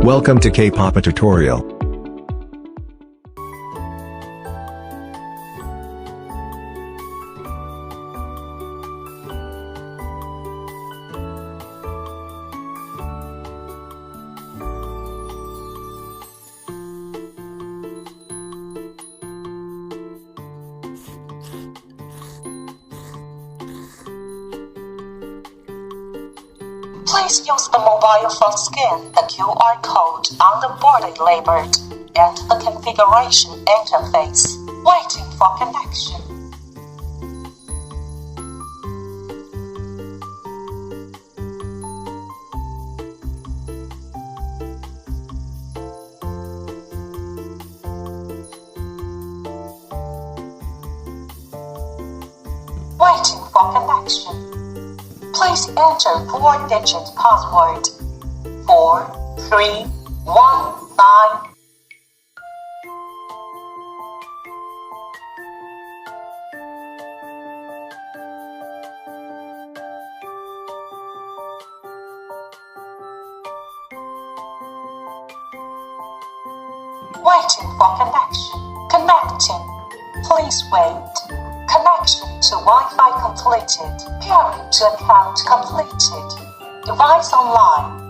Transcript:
Welcome to K-Papa tutorial. Please use the mobile phone scan the QR code on the body labeled and the configuration interface. Waiting for connection. Waiting for connection. Please enter 4-digit password. 4319. Waiting for connection. Connecting. Please wait. Connection to Wi-Fi completed. Pairing to account completed. Device online.